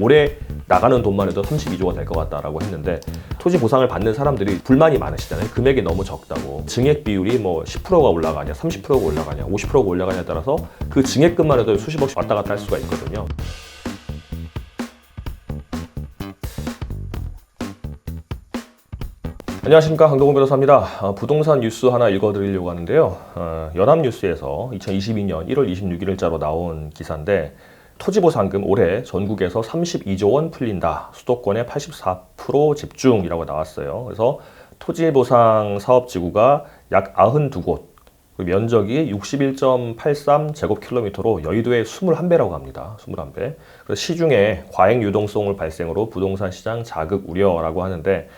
올해 나가는 돈만 해도 32조가 될 것 같다라고 했는데 토지 보상을 받는 사람들이 불만이 많으시잖아요. 금액이 너무 적다고. 증액 비율이 뭐 10%가 올라가냐, 30%가 올라가냐, 50%가 올라가냐에 따라서 그 증액금만 해도 수십억씩 왔다 갔다 할 수가 있거든요. 안녕하십니까, 강동원 변호사입니다. 부동산 뉴스 하나 읽어드리려고 하는데요. 연합뉴스에서 2022년 1월 26일자로 나온 기사인데 토지보상금 올해 전국에서 32조 원 풀린다. 수도권의 84% 집중이라고 나왔어요. 그래서 토지보상 사업지구가 약 92곳, 면적이 61.83 제곱킬로미터로 여의도의 21배라고 합니다. 21배. 그래서 시중에 과잉 유동성을 발생으로 부동산 시장 자극 우려라고 하는데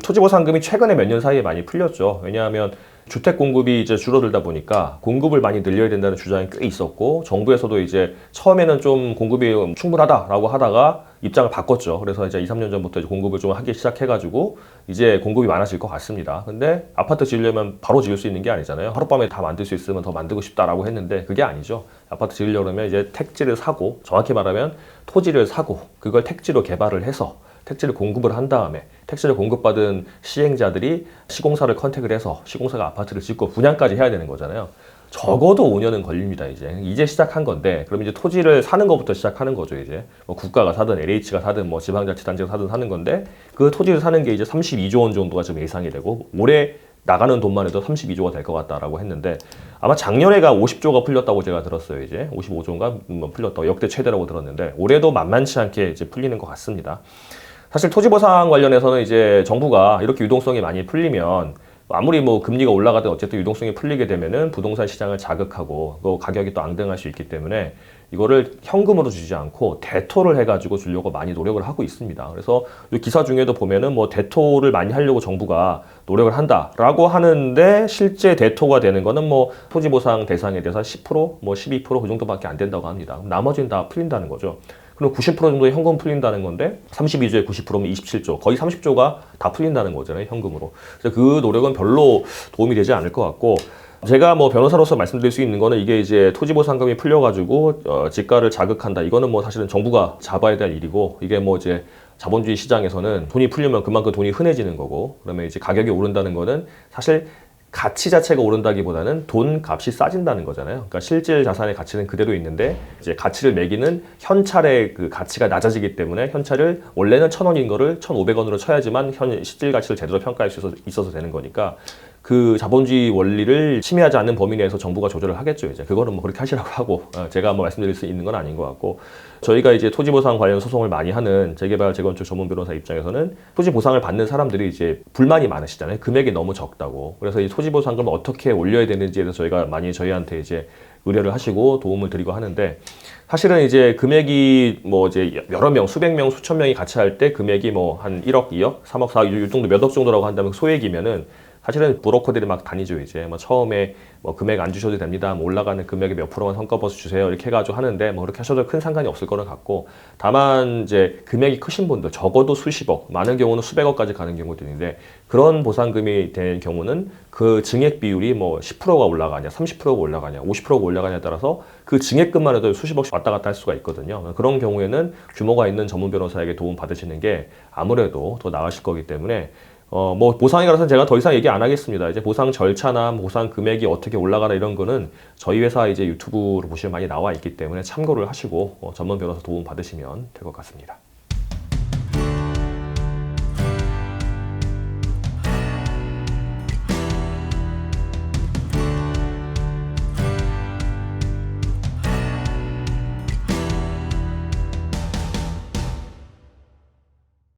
토지보상금이 최근에 몇 년 사이에 많이 풀렸죠. 왜냐하면 주택 공급이 이제 줄어들다 보니까 공급을 많이 늘려야 된다는 주장이 꽤 있었고, 정부에서도 이제 처음에는 좀 공급이 충분하다라고 하다가 입장을 바꿨죠. 그래서 이제 2, 3년 전부터 이제 공급을 좀 하기 시작해가지고 이제 공급이 많아질 것 같습니다. 근데 아파트 지으려면 바로 지을 수 있는 게 아니잖아요. 하룻밤에 다 만들 수 있으면 더 만들고 싶다라고 했는데 그게 아니죠. 아파트 지으려면 이제 택지를 사고, 정확히 말하면 토지를 사고 그걸 택지로 개발을 해서 택지를 공급을 한 다음에 택지를 공급받은 시행자들이 시공사를 컨택을 해서 시공사가 아파트를 짓고 분양까지 해야 되는 거잖아요. 적어도 5년은 걸립니다. 이제 시작한 건데, 그럼 이제 토지를 사는 것부터 시작하는 거죠. 이제 뭐 국가가 사든 LH가 사든 뭐 지방자치단체가 사든 사는 건데, 그 토지를 사는 게 이제 32조 원 정도가 좀 예상이 되고 올해 나가는 돈만 해도 32조가 될 것 같다라고 했는데, 아마 작년에가 50조가 풀렸다고 제가 들었어요. 이제 55조인가 풀렸다고, 역대 최대라고 들었는데 올해도 만만치 않게 이제 풀리는 것 같습니다. 사실 토지보상 관련해서는 이제 정부가 이렇게 유동성이 많이 풀리면 아무리 뭐 금리가 올라가든 어쨌든 유동성이 풀리게 되면은 부동산 시장을 자극하고 또 가격이 또 앙등할 수 있기 때문에 이거를 현금으로 주지 않고 대토를 해가지고 주려고 많이 노력을 하고 있습니다. 그래서 이 기사 중에도 보면은 뭐 대토를 많이 하려고 정부가 노력을 한다라고 하는데 실제 대토가 되는 거는 뭐 토지보상 대상에 대해서 10%, 뭐 12%그 정도밖에 안 된다고 합니다. 나머지는 다 풀린다는 거죠. 그럼 90% 정도의 현금 풀린다는 건데 32조에 90%면 27조, 거의 30조가 다 풀린다는 거잖아요, 현금으로. 그래서 그 노력은 별로 도움이 되지 않을 것 같고, 제가 뭐 변호사로서 말씀드릴 수 있는 거는 이게 이제 토지보상금이 풀려가지고 집가를 자극한다. 이거는 뭐 사실은 정부가 잡아야 될 일이고, 이게 뭐 이제 자본주의 시장에서는 돈이 풀리면 그만큼 돈이 흔해지는 거고, 그러면 이제 가격이 오른다는 거는 사실 가치 자체가 오른다기보다는 돈 값이 싸진다는 거잖아요. 그러니까 실질 자산의 가치는 그대로 있는데 이제 가치를 매기는 현찰의 그 가치가 낮아지기 때문에 현찰을 원래는 1,000원인 거를 1,500원으로 쳐야지만 실질 가치를 제대로 평가할 수 있어서 되는 거니까, 그 자본주의 원리를 침해하지 않는 범위 내에서 정부가 조절을 하겠죠. 이제 그거는 뭐 그렇게 하시라고 하고, 제가 뭐 말씀드릴 수 있는 건 아닌 것 같고, 저희가 이제 토지보상 관련 소송을 많이 하는 재개발 재건축 전문 변호사 입장에서는 토지보상을 받는 사람들이 이제 불만이 많으시잖아요. 금액이 너무 적다고. 그래서 이 토지보상금을 어떻게 올려야 되는지에 대해서 저희가 많이 저희한테 이제 의뢰를 하시고 도움을 드리고 하는데, 사실은 이제 금액이 뭐 이제 여러 명, 수백 명, 수천 명이 같이 할 때 금액이 뭐 한 1억, 2억, 3억, 4억 이 정도, 몇 억 정도라고 한다면 소액이면은 사실은 브로커들이 막 다니죠. 이제 뭐 처음에 뭐 금액 안 주셔도 됩니다. 뭐 올라가는 금액의 몇 프로만 성과버스 주세요. 이렇게 해가지고 하는데 뭐 그렇게 하셔도 큰 상관이 없을 거는 같고, 다만 이제 금액이 크신 분들, 적어도 수십억, 많은 경우는 수백억까지 가는 경우도 있는데, 그런 보상금이 된 경우는 그 증액 비율이 뭐 10%가 올라가냐, 30%가 올라가냐, 50%가 올라가냐에 따라서 그 증액금만 해도 수십억씩 왔다 갔다 할 수가 있거든요. 그런 경우에는 규모가 있는 전문 변호사에게 도움 받으시는 게 아무래도 더 나으실 거기 때문에 뭐 보상에 관해서는 제가 더 이상 얘기 안 하겠습니다. 이제 보상 절차나 보상 금액이 어떻게 올라가나 이런 거는 저희 회사 이제 유튜브로 보시면 많이 나와 있기 때문에 참고를 하시고 전문 변호사 도움 받으시면 될 것 같습니다.